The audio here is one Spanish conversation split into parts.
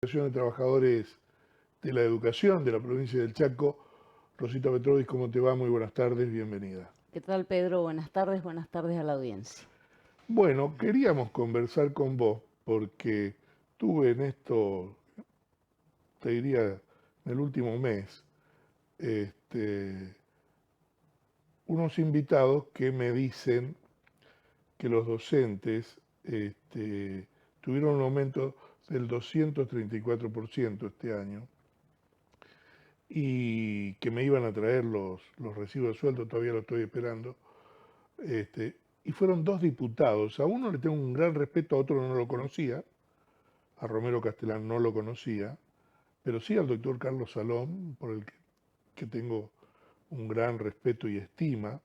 Asociación de Trabajadores de la Educación de la provincia del Chaco. Rosita Petrovis, ¿cómo te va? Muy buenas tardes, bienvenida. ¿Qué tal, Pedro? Buenas tardes a la audiencia. Bueno, queríamos conversar con vos porque tuve en esto, te diría, en el último mes, este, unos invitados que me dicen que los docentes tuvieron un aumento del 234% este año y que me iban a traer los recibos de sueldo, todavía lo estoy esperando. Y fueron dos diputados. A uno le tengo un gran respeto, a otro no lo conocía, a Romero Castellán no lo conocía, pero sí al doctor Carlos Salón, por el que tengo un gran respeto y estima.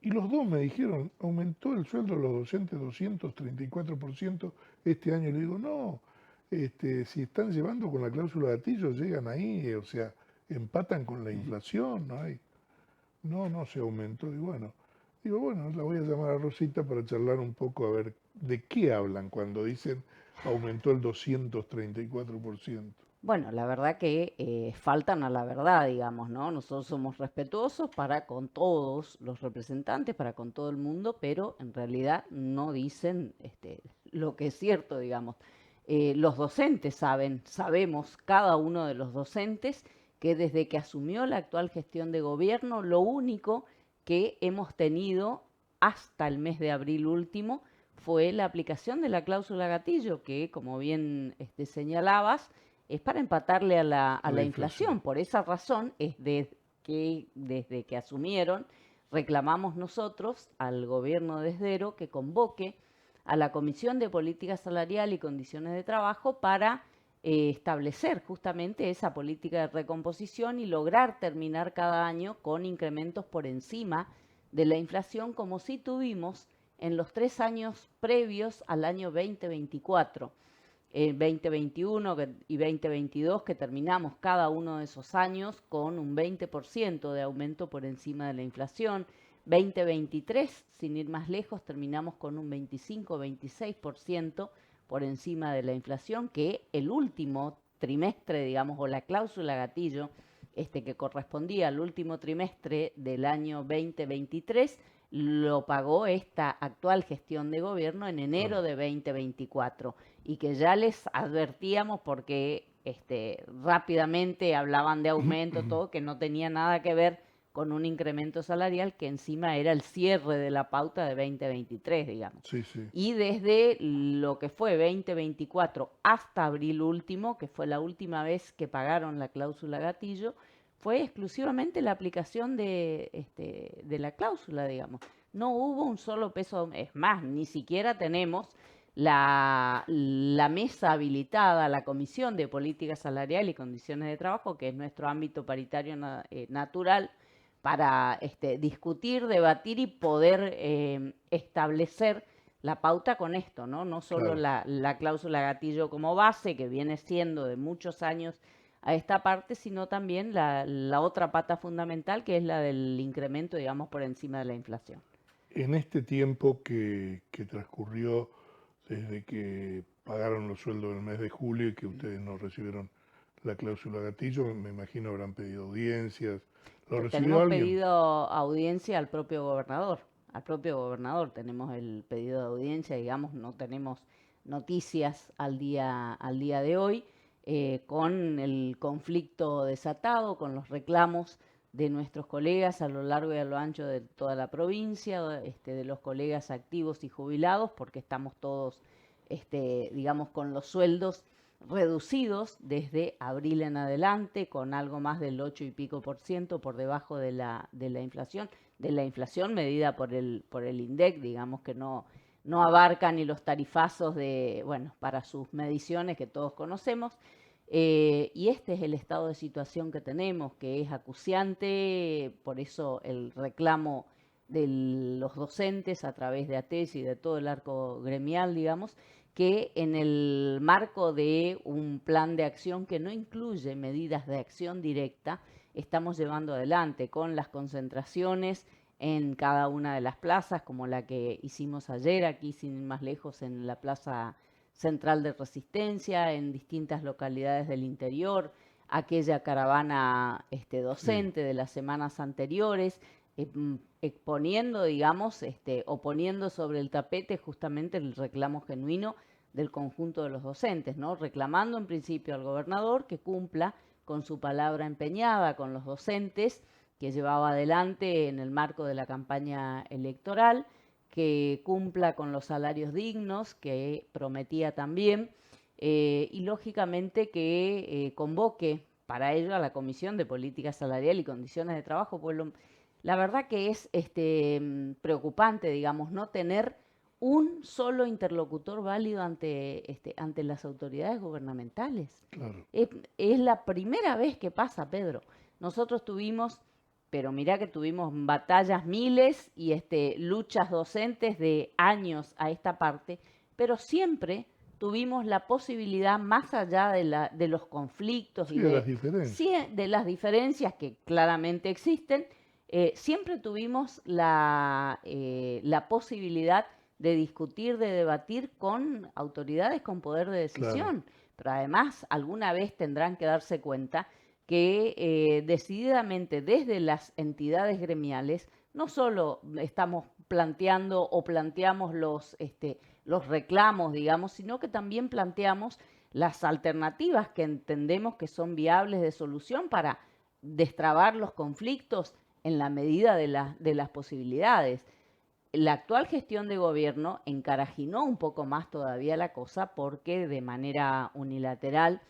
Y los dos me dijeron, aumentó el sueldo de los docentes 234% este año. Y le digo, no, si están llevando con la cláusula gatillo, llegan ahí, o sea, empatan con la inflación, no hay, no se aumentó. Y bueno, la voy a llamar a Rosita para charlar un poco a ver de qué hablan cuando dicen aumentó el 234%. Bueno, la verdad que faltan a la verdad, digamos, ¿no? Nosotros somos respetuosos para con todos los representantes, para con todo el mundo, pero en realidad no dicen lo que es cierto, digamos. Los docentes sabemos, cada uno de los docentes, que desde que asumió la actual gestión de gobierno, lo único que hemos tenido hasta el mes de abril último fue la aplicación de la cláusula gatillo, que como bien señalabas, es para empatarle a A la la inflación. inflación. Por esa razón es que desde que asumieron reclamamos nosotros al gobierno de Esdero que convoque a la Comisión de Política Salarial y Condiciones de Trabajo para establecer justamente esa política de recomposición y lograr terminar cada año con incrementos por encima de la inflación, como sí tuvimos en los 3 años previos al año 2024. 2021 y 2022, que terminamos cada uno de esos años con un 20% de aumento por encima de la inflación. 2023, sin ir más lejos, terminamos con un 25-26% por encima de la inflación, que el último trimestre, digamos, o la cláusula gatillo, que correspondía al último trimestre del año 2023, lo pagó esta actual gestión de gobierno en enero Claro. de 2024 y que ya les advertíamos porque rápidamente hablaban de aumento, todo, que no tenía nada que ver con un incremento salarial que encima era el cierre de la pauta de 2023, digamos. Sí, sí. Y desde lo que fue 2024 hasta abril último, que fue la última vez que pagaron la cláusula gatillo, fue exclusivamente la aplicación de la cláusula, digamos. No hubo un solo peso, es más, ni siquiera tenemos la mesa habilitada, la Comisión de Política Salarial y Condiciones de Trabajo, que es nuestro ámbito paritario natural, para discutir, debatir y poder establecer la pauta con esto, ¿no? No solo Claro. la cláusula gatillo como base, que viene siendo de muchos años a esta parte, sino también la otra pata fundamental, que es la del incremento, digamos, por encima de la inflación. En este tiempo que transcurrió desde que pagaron los sueldos del mes de julio y que ustedes no recibieron la cláusula gatillo, me imagino habrán pedido audiencias. ¿Lo recibió Tenemos alguien? pedido audiencia al propio gobernador tenemos el pedido de audiencia, digamos, no tenemos noticias al día de hoy, con el conflicto desatado, con los reclamos de nuestros colegas a lo largo y a lo ancho de toda la provincia, de los colegas activos y jubilados, porque estamos todos, digamos, con los sueldos reducidos desde abril en adelante, con algo más del 8 y pico por ciento por debajo de la inflación medida por el INDEC, digamos que no abarca ni los tarifazos bueno, para sus mediciones que todos conocemos. Y este es el estado de situación que tenemos, que es acuciante, por eso el reclamo de los docentes a través de ATES y de todo el arco gremial, digamos, que en el marco de un plan de acción que no incluye medidas de acción directa, estamos llevando adelante con las concentraciones en cada una de las plazas, como la que hicimos ayer aquí, sin ir más lejos, en la Plaza central de resistencia en distintas localidades del interior, aquella caravana docente de las semanas anteriores, exponiendo, digamos, o poniendo sobre el tapete justamente el reclamo genuino del conjunto de los docentes, ¿no? Reclamando en principio al gobernador que cumpla con su palabra empeñada con los docentes que llevaba adelante en el marco de la campaña electoral, que cumpla con los salarios dignos que prometía también, y lógicamente que convoque para ello a la Comisión de Política Salarial y Condiciones de Trabajo, pues la verdad que es preocupante, digamos, no tener un solo interlocutor válido ante las autoridades gubernamentales. Claro. Es la primera vez que pasa, Pedro. Nosotros tuvimos, pero mirá que tuvimos batallas miles y luchas docentes de años a esta parte, pero siempre tuvimos la posibilidad, más allá de los conflictos Sí, y de las diferencias. de las diferencias que claramente existen, siempre tuvimos la posibilidad de discutir, de debatir con autoridades con poder de decisión. Claro. Pero además, alguna vez tendrán que darse cuenta que decididamente desde las entidades gremiales no solo estamos planteando o planteamos los reclamos, digamos, sino que también planteamos las alternativas que entendemos que son viables de solución para destrabar los conflictos en la medida de las posibilidades. La actual gestión de gobierno encarajinó un poco más todavía la cosa porque de manera unilateral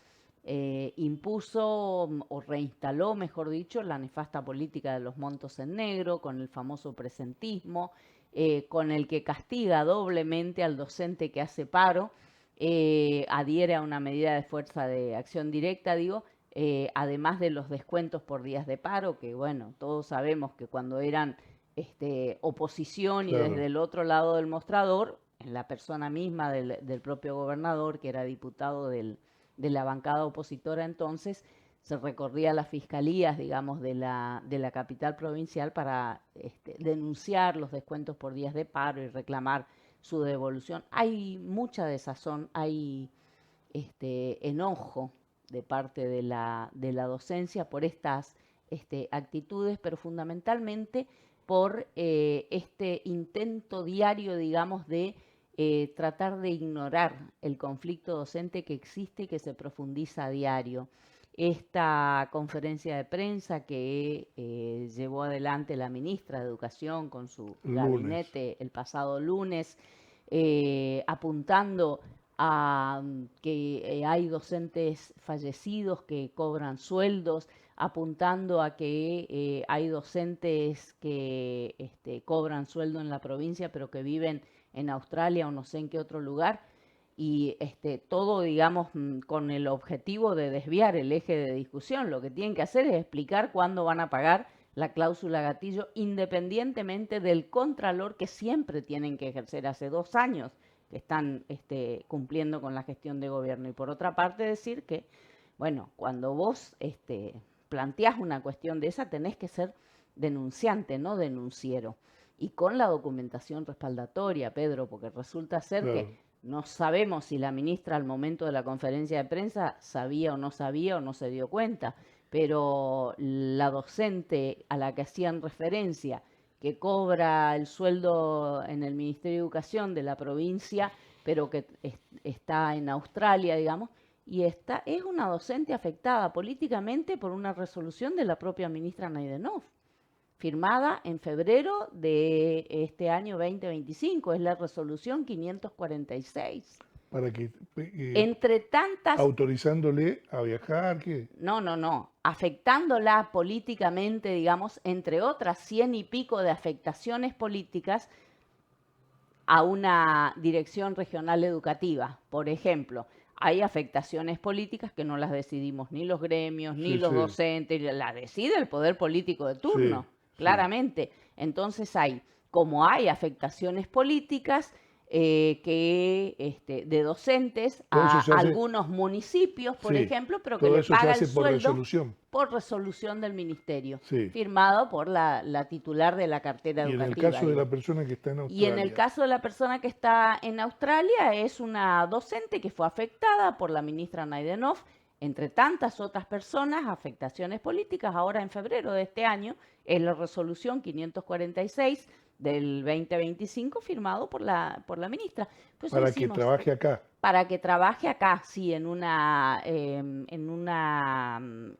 impuso o reinstaló, mejor dicho, la nefasta política de los montos en negro, con el famoso presentismo, con el que castiga doblemente al docente que hace paro, adhiere a una medida de fuerza de acción directa, digo, además de los descuentos por días de paro, que bueno, todos sabemos que cuando eran oposición y desde Claro. el otro lado del mostrador, en la persona misma del propio gobernador, que era diputado de la bancada opositora entonces, se recorría a las fiscalías, digamos, de la capital provincial para denunciar los descuentos por días de paro y reclamar su devolución. Hay mucha desazón, hay enojo de parte de la docencia por estas actitudes, pero fundamentalmente por este intento diario, digamos, de tratar de ignorar el conflicto docente que existe y que se profundiza a diario. Esta conferencia de prensa que llevó adelante la ministra de Educación con su El lunes. gabinete el pasado lunes, apuntando a que hay docentes fallecidos que cobran sueldos, apuntando a que hay docentes que cobran sueldo en la provincia pero que viven en Australia o no sé en qué otro lugar, y todo, digamos, con el objetivo de desviar el eje de discusión. Lo que tienen que hacer es explicar cuándo van a pagar la cláusula gatillo, independientemente del contralor que siempre tienen que ejercer hace 2 años que están cumpliendo con la gestión de gobierno. Y por otra parte decir que, bueno, cuando vos planteás una cuestión de esa, tenés que ser denunciante, no denunciero. Y con la documentación respaldatoria, Pedro, porque resulta ser Claro. que no sabemos si la ministra al momento de la conferencia de prensa sabía o no se dio cuenta, pero la docente a la que hacían referencia, que cobra el sueldo en el Ministerio de Educación de la provincia, pero que está en Australia, digamos, y es una docente afectada políticamente por una resolución de la propia ministra Naidenov, firmada en febrero de este año 2025, es la resolución 546. Para que, Entre tantas, autorizándole a viajar, ¿qué? no, afectándola políticamente, digamos, entre otras 100 y pico de afectaciones políticas a una dirección regional educativa. Por ejemplo, hay afectaciones políticas que no las decidimos ni los gremios, ni Sí, los sí, docentes, las decide el poder político de turno, sí, sí. claramente. Entonces como hay afectaciones políticas, de docentes Todo eso a se hace, algunos municipios, por sí, ejemplo, pero que todo le eso se paga el hace por sueldo resolución, por resolución del ministerio, sí. firmado por la titular de la cartera Y en el educativa, caso de digo. la persona que está en Y en el Australia, caso de la persona que está en Australia, es una docente que fue afectada por la ministra Naidenov, entre tantas otras personas, afectaciones políticas. Ahora en febrero de este año es la resolución 546 del 2025 firmado por la ministra. Por eso para que decimos, trabaje acá. para que trabaje acá, sí, en una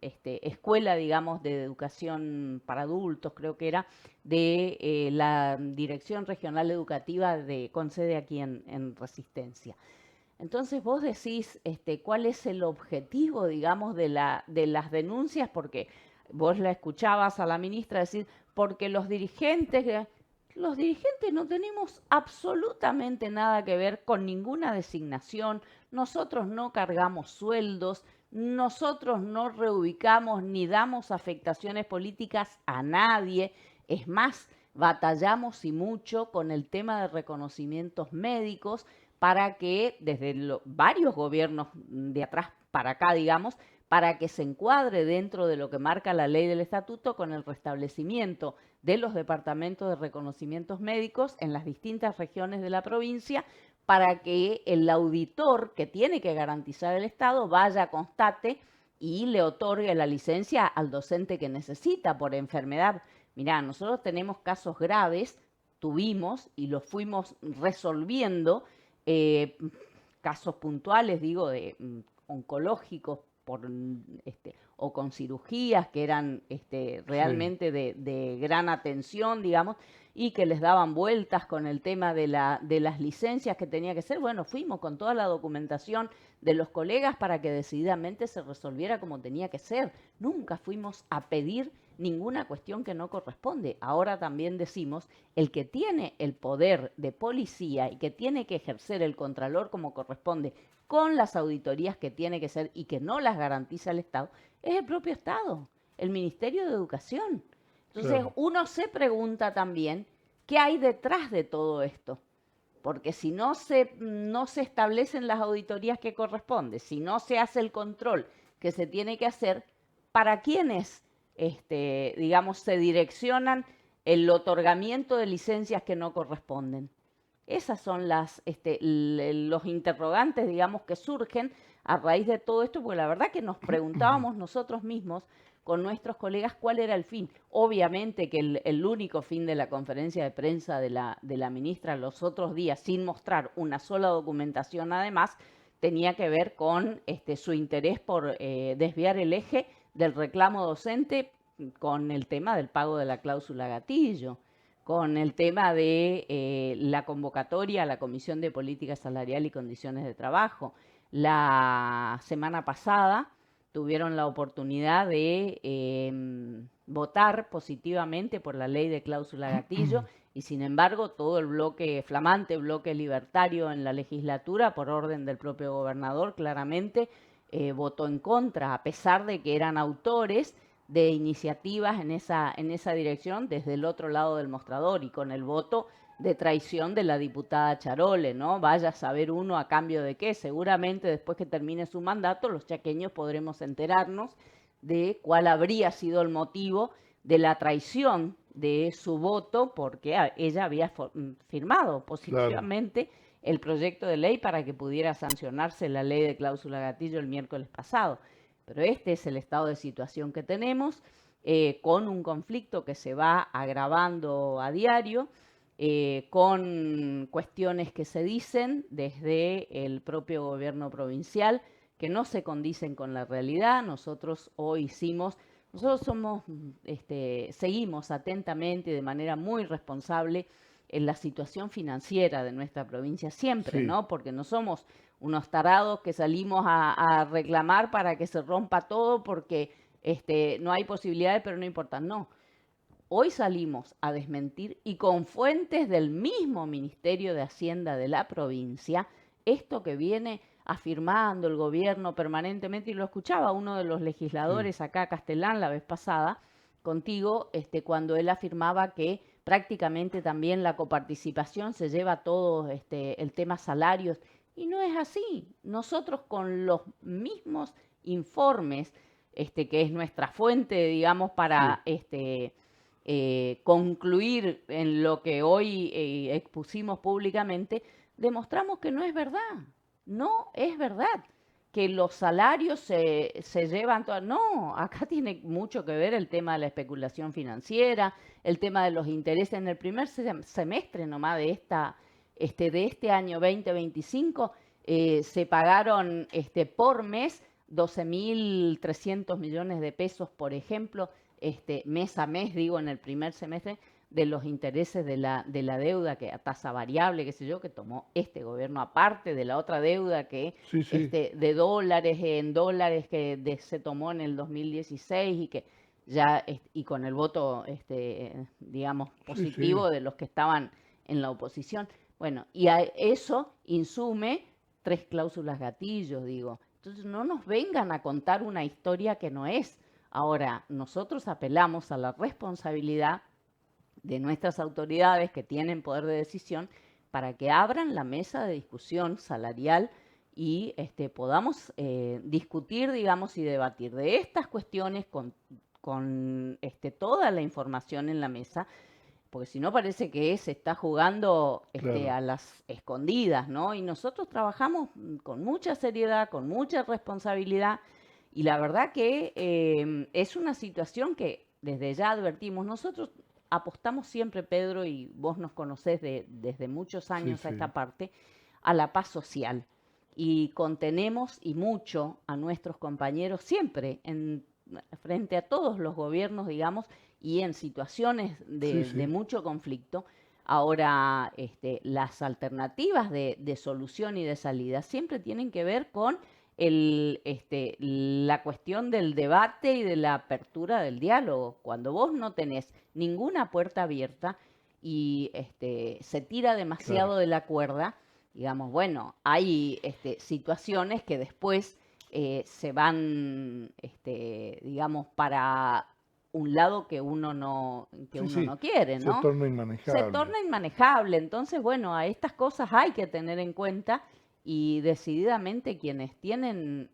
escuela, digamos, de educación para adultos, creo que era, de la Dirección Regional Educativa con sede aquí en Resistencia. Entonces vos decís cuál es el objetivo, digamos, de las denuncias, porque vos la escuchabas a la ministra decir, porque los dirigentes no tenemos absolutamente nada que ver con ninguna designación, nosotros no cargamos sueldos, nosotros no reubicamos ni damos afectaciones políticas a nadie, es más, batallamos y mucho con el tema de reconocimientos médicos para que desde varios gobiernos de atrás para acá, digamos, para que se encuadre dentro de lo que marca la ley del estatuto con el restablecimiento de los departamentos de reconocimientos médicos en las distintas regiones de la provincia, para que el auditor que tiene que garantizar el Estado vaya, constate y le otorgue la licencia al docente que necesita por enfermedad. Mirá, nosotros tenemos casos graves, tuvimos y los fuimos resolviendo, eh, casos puntuales, digo, de oncológicos o con cirugías que eran Sí. realmente de gran atención, digamos, y que les daban vueltas con el tema de las licencias que tenía que ser. Bueno, fuimos con toda la documentación de los colegas para que decididamente se resolviera como tenía que ser. Nunca fuimos a pedir ninguna cuestión que no corresponde. Ahora también decimos, el que tiene el poder de policía y que tiene que ejercer el contralor como corresponde con las auditorías que tiene que ser y que no las garantiza el Estado, es el propio Estado, el Ministerio de Educación. Entonces Claro. uno se pregunta también qué hay detrás de todo esto. Porque si no se establecen las auditorías que corresponden, si no se hace el control que se tiene que hacer, ¿para quiénes, digamos, se direccionan el otorgamiento de licencias que no corresponden? Esas son los interrogantes, digamos, que surgen a raíz de todo esto, porque la verdad que nos preguntábamos nosotros mismos con nuestros colegas cuál era el fin. Obviamente que el único fin de la conferencia de prensa de la ministra los otros días, sin mostrar una sola documentación además, tenía que ver con su interés por desviar el eje del reclamo docente con el tema del pago de la cláusula gatillo, con el tema de la convocatoria a la Comisión de Política Salarial y Condiciones de Trabajo. La semana pasada tuvieron la oportunidad de votar positivamente por la ley de cláusula gatillo y sin embargo todo el bloque, flamante bloque libertario en la legislatura, por orden del propio gobernador, claramente votó en contra, a pesar de que eran autores de iniciativas en esa dirección desde el otro lado del mostrador y con el voto de traición de la diputada Charole, ¿no? Vaya a saber uno a cambio de qué. Seguramente después que termine su mandato, los chaqueños podremos enterarnos de cuál habría sido el motivo de la traición de su voto, porque ella había firmado Claro. positivamente el proyecto de ley para que pudiera sancionarse la ley de cláusula gatillo el miércoles pasado. Pero este es el estado de situación que tenemos, con un conflicto que se va agravando a diario, con cuestiones que se dicen desde el propio gobierno provincial que no se condicen con la realidad. Nosotros seguimos atentamente y de manera muy responsable en la situación financiera de nuestra provincia siempre, Sí. ¿no? Porque no somos unos tarados que salimos a reclamar para que se rompa todo porque no hay posibilidades, pero no importa. No, hoy salimos a desmentir y con fuentes del mismo Ministerio de Hacienda de la provincia, esto que viene afirmando el gobierno permanentemente, y lo escuchaba uno de los Sí. legisladores acá, Castellán, la vez pasada, contigo, cuando él afirmaba que prácticamente también la coparticipación se lleva todo el tema salarios, y no es así. Nosotros con los mismos informes, que es nuestra fuente, digamos, Sí, para concluir en lo que hoy expusimos públicamente, demostramos que no es verdad. No es verdad que los salarios se llevan todo. No, acá tiene mucho que ver el tema de la especulación financiera, el tema de los intereses. En el primer semestre nomás de este año 2025 se pagaron por mes 12.300 millones de pesos, por ejemplo, mes a mes, digo, en el primer semestre, de los intereses de la deuda que a tasa variable, qué sé yo, que tomó este gobierno, aparte de la otra deuda que sí, sí, de dólares en dólares que se tomó en el 2016 y que ya, y con el voto, digamos, sí, sí, positivo de los que estaban en la oposición. Bueno, y a eso insume 3 cláusulas gatillos, digo. Entonces no nos vengan a contar una historia que no es. Ahora, nosotros apelamos a la responsabilidad de nuestras autoridades que tienen poder de decisión para que abran la mesa de discusión salarial y podamos discutir, digamos, y debatir de estas cuestiones con toda la información en la mesa, porque si no parece que se está jugando claro. a las escondidas, ¿no? Y nosotros trabajamos con mucha seriedad, con mucha responsabilidad, y la verdad que es una situación que desde ya advertimos. Nosotros apostamos siempre, Pedro, y vos nos conocés desde muchos Sí, años a sí, esta parte, a la paz social. Y contenemos y mucho a nuestros compañeros siempre frente a todos los gobiernos, digamos, y en situaciones sí, de sí, mucho conflicto. Ahora, las alternativas de solución y de salida siempre tienen que ver con la cuestión del debate y de la apertura del diálogo. Cuando vos no tenés ninguna puerta abierta y se tira claro. demasiado de la cuerda, digamos, bueno, hay situaciones que después se van, digamos, para un lado que Sí, uno sí, no quiere, se ¿no? torna Se inmanejable. torna inmanejable. Entonces, bueno, a estas cosas hay que tener en cuenta, y decididamente quienes tienen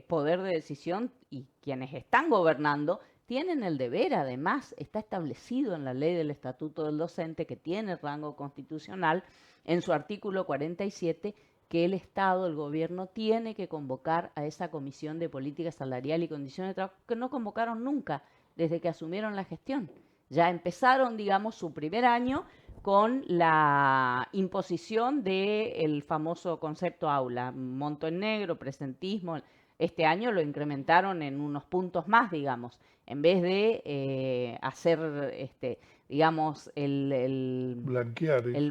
poder de decisión y quienes están gobernando tienen el deber. Además, está establecido en la ley del Estatuto del Docente, que tiene rango constitucional, en su artículo 47, que el Estado, el gobierno, tiene que convocar a esa comisión de política salarial y condiciones de trabajo, que no convocaron nunca desde que asumieron la gestión. Ya empezaron, digamos, su primer año con la imposición del famoso concepto aula, monto en negro, presentismo. Este año lo incrementaron en unos puntos más, digamos, en vez de hacer, digamos, Blanquear el, eso.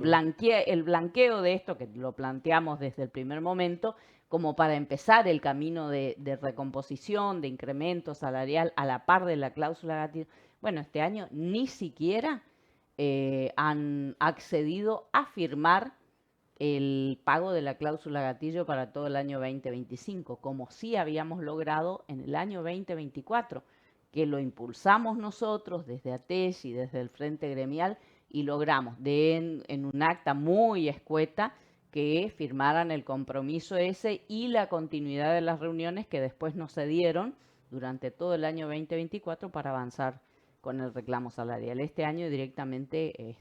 el blanqueo de esto, que lo planteamos desde el primer momento, como para empezar el camino de recomposición, de incremento salarial a la par de la cláusula gatillo. Bueno, este año ni siquiera han accedido a firmar el pago de la cláusula gatillo para todo el año 2025, como sí habíamos logrado en el año 2024, que lo impulsamos nosotros desde ATES y desde el Frente Gremial, y logramos en un acta muy escueta que firmaran el compromiso ese y la continuidad de las reuniones que después no se dieron durante todo el año 2024 para avanzar con el reclamo salarial. Este año directamente,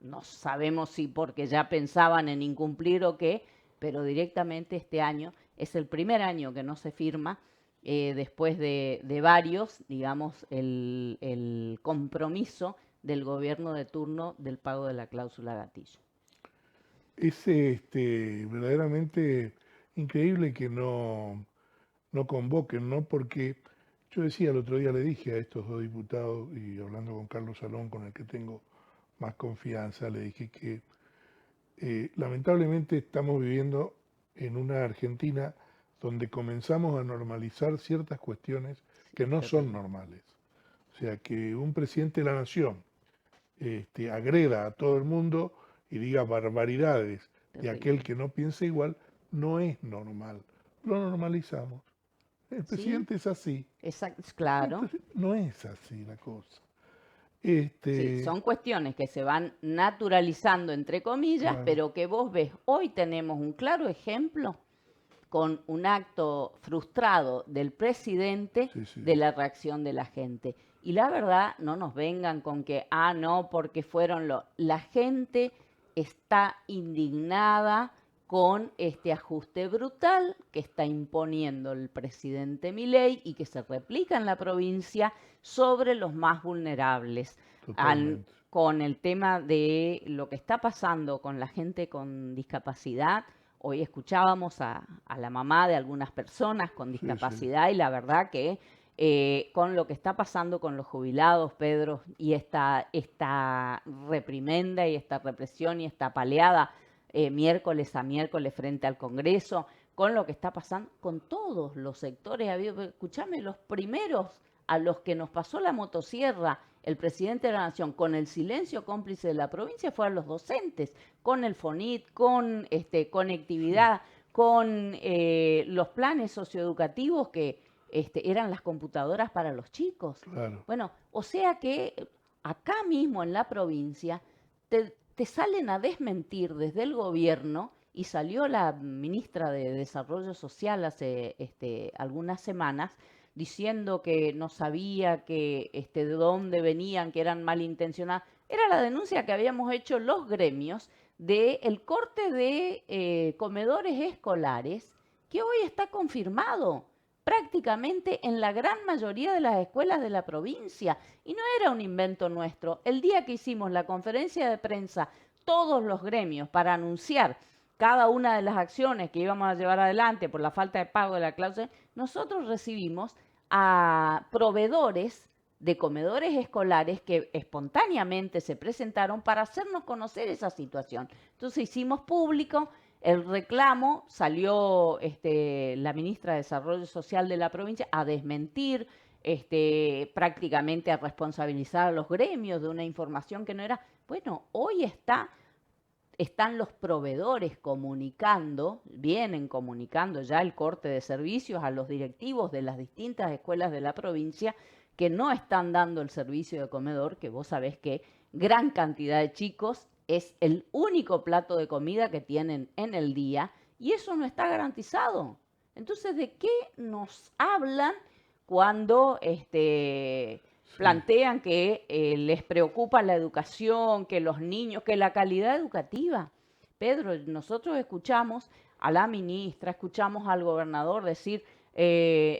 no sabemos si porque ya pensaban en incumplir o qué, pero directamente este año es el primer año que no se firma, después de varios, digamos, el compromiso del gobierno de turno del pago de la cláusula gatillo. Es verdaderamente increíble que no convoquen, ¿no? Porque yo decía el otro día, le dije a estos dos diputados, y hablando con Carlos Salón, con el que tengo más confianza, le dije que lamentablemente estamos viviendo en una Argentina donde comenzamos a normalizar ciertas cuestiones Sí, que no son terrible. normales. O sea, que un presidente de la nación agreda a todo el mundo y diga barbaridades de aquel Terrible. que no piensa igual, no es normal. Lo normalizamos. El ¿Sí? presidente es así. Exacto, claro. Entonces, no es así la cosa. Sí, Este, son cuestiones que se van naturalizando, entre comillas, claro, pero que vos ves, hoy tenemos un claro ejemplo con un acto frustrado del presidente sí, sí, de la reacción de la gente. Y la verdad, no nos vengan con que, no, porque fueron los... La gente está indignada con este ajuste brutal que está imponiendo el presidente Milei y que se replica en la provincia sobre los más vulnerables. totalmente. Con el tema de lo que está pasando con la gente con discapacidad. Hoy escuchábamos a la mamá de algunas personas con Sí, sí, discapacidad y la verdad que con lo que está pasando con los jubilados, Pedro, y esta reprimenda y esta represión y esta paleada miércoles a miércoles frente al Congreso, con lo que está pasando con todos los sectores. Escuchame, los primeros a los que nos pasó la motosierra el presidente de la Nación con el silencio cómplice de la provincia fueron los docentes, con el FONIT, con sí, conectividad, con los planes socioeducativos que eran las computadoras para los chicos. claro. Bueno, o sea que acá mismo en la provincia te salen a desmentir desde el gobierno y salió la ministra de Desarrollo Social hace algunas semanas diciendo que no sabía que de dónde venían, que eran malintencionadas. Era la denuncia que habíamos hecho los gremios del corte de comedores escolares, que hoy está confirmado prácticamente en la gran mayoría de las escuelas de la provincia. Y no era un invento nuestro. El día que hicimos la conferencia de prensa, todos los gremios, para anunciar cada una de las acciones que íbamos a llevar adelante por la falta de pago de la cláusula, nosotros recibimos a proveedores de comedores escolares que espontáneamente se presentaron para hacernos conocer esa situación. Entonces hicimos público el reclamo, salió la ministra de Desarrollo Social de la provincia a desmentir, prácticamente a responsabilizar a los gremios de una información que no era. Bueno, hoy están los proveedores comunicando, vienen comunicando ya el corte de servicios a los directivos de las distintas escuelas de la provincia que no están dando el servicio de comedor, que vos sabés que gran cantidad de chicos es el único plato de comida que tienen en el día y eso no está garantizado. Entonces, ¿de qué nos hablan cuando Sí, plantean que les preocupa la educación, que los niños, que la calidad educativa? Pedro, nosotros escuchamos a la ministra, escuchamos al gobernador decir,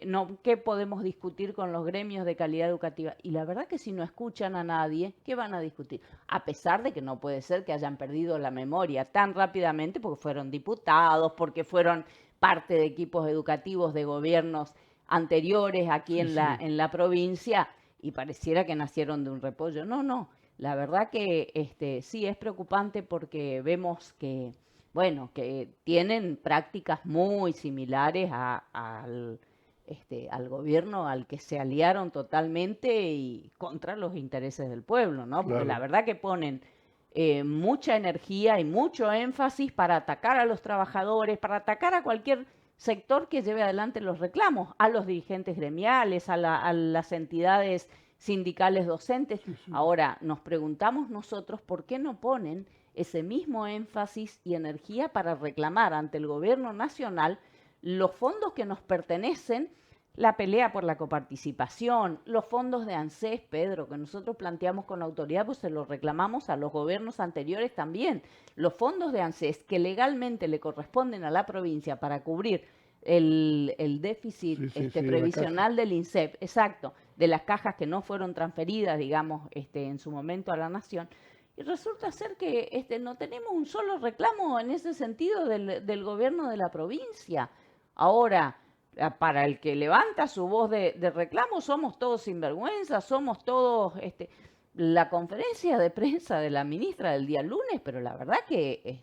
no, ¿qué podemos discutir con los gremios de calidad educativa? Y la verdad que si no escuchan a nadie, ¿qué van a discutir? A pesar de que no puede ser que hayan perdido la memoria tan rápidamente porque fueron diputados, porque fueron parte de equipos educativos de gobiernos anteriores aquí sí, sí. en la provincia y pareciera que nacieron de un repollo. No, no, la verdad que sí es preocupante porque vemos que, bueno, que tienen prácticas muy similares al gobierno al que se aliaron totalmente y contra los intereses del pueblo, ¿no? Porque la Claro, verdad que ponen mucha energía y mucho énfasis para atacar a los trabajadores, para atacar a cualquier sector que lleve adelante los reclamos, a los dirigentes gremiales, a las entidades sindicales docentes. sí, sí, Ahora, nos preguntamos nosotros por qué no ponen ese mismo énfasis y energía para reclamar ante el gobierno nacional los fondos que nos pertenecen, la pelea por la coparticipación, los fondos de ANSES, Pedro, que nosotros planteamos con autoridad, pues se los reclamamos a los gobiernos anteriores también. Los fondos de ANSES que legalmente le corresponden a la provincia para cubrir el déficit sí, sí, sí, de la caja. previsional del INSEP, exacto, de las cajas que no fueron transferidas, digamos, en su momento a la nación. Y resulta ser que no tenemos un solo reclamo en ese sentido del gobierno de la provincia. Ahora, para el que levanta su voz de reclamo, somos todos sinvergüenzas, somos todos la conferencia de prensa de la ministra del día lunes, pero la verdad que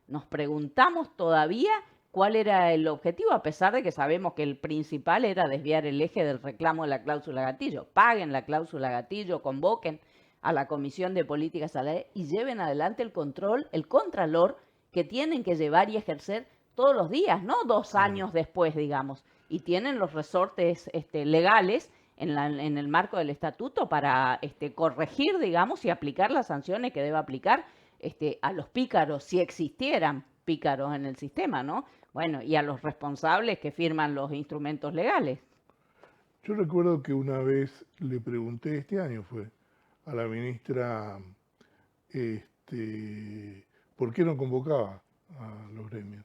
nos preguntamos todavía cuál era el objetivo, a pesar de que sabemos que el principal era desviar el eje del reclamo de la cláusula gatillo. Paguen la cláusula gatillo, convoquen a la Comisión de Políticas Salariales y lleven adelante el control, el contralor que tienen que llevar y ejercer todos los días, no 2 Claro, años después, digamos. Y tienen los resortes legales en el marco del estatuto para corregir, digamos, y aplicar las sanciones que debe aplicar a los pícaros, si existieran pícaros en el sistema, ¿no? Bueno, y a los responsables que firman los instrumentos legales. Yo recuerdo que una vez le pregunté, este año fue, a la ministra, por qué no convocaba a los gremios.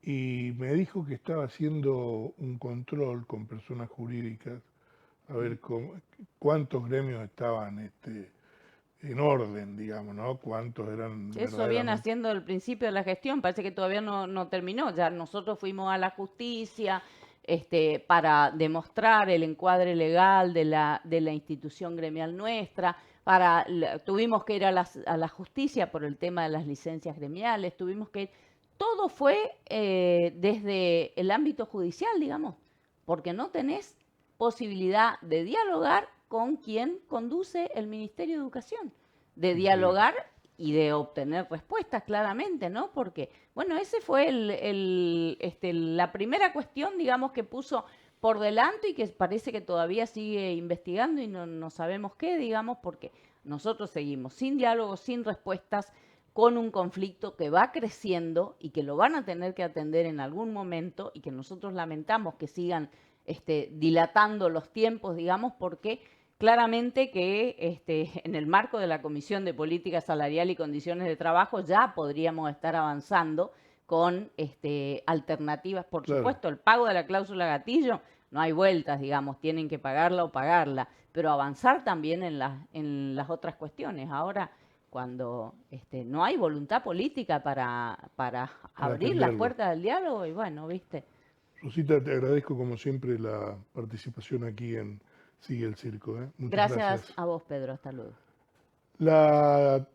Y me dijo que estaba haciendo un control con personas jurídicas a ver cuántos gremios estaban en orden, digamos, ¿no? Cuántos eran Eso viene verdaderamente. haciendo el principio de la gestión, parece que todavía no terminó. Ya nosotros fuimos a la justicia para demostrar el encuadre legal de la institución gremial nuestra, tuvimos que ir a la justicia por el tema de las licencias gremiales, tuvimos que ir, todo fue desde el ámbito judicial, digamos, porque no tenés posibilidad de dialogar con quien conduce el Ministerio de Educación, de Increíble. dialogar y de obtener respuestas claramente, ¿no? Porque, bueno, ese fue la primera cuestión, digamos, que puso por delante y que parece que todavía sigue investigando y no sabemos qué, digamos, porque nosotros seguimos sin diálogo, sin respuestas, con un conflicto que va creciendo y que lo van a tener que atender en algún momento y que nosotros lamentamos que sigan dilatando los tiempos, digamos, porque claramente que en el marco de la Comisión de Política Salarial y Condiciones de Trabajo ya podríamos estar avanzando con alternativas. Por Claro, supuesto, el pago de la cláusula gatillo, no hay vueltas, digamos, tienen que pagarla o pagarla, pero avanzar también en las otras cuestiones. Ahora, cuando no hay voluntad política para para abrir las atenderlo. puertas del diálogo, y bueno, viste. Rosita, te agradezco como siempre la participación aquí en Sigue el Circo, ¿eh? Muchas Gracias gracias. a vos, Pedro. Hasta luego. La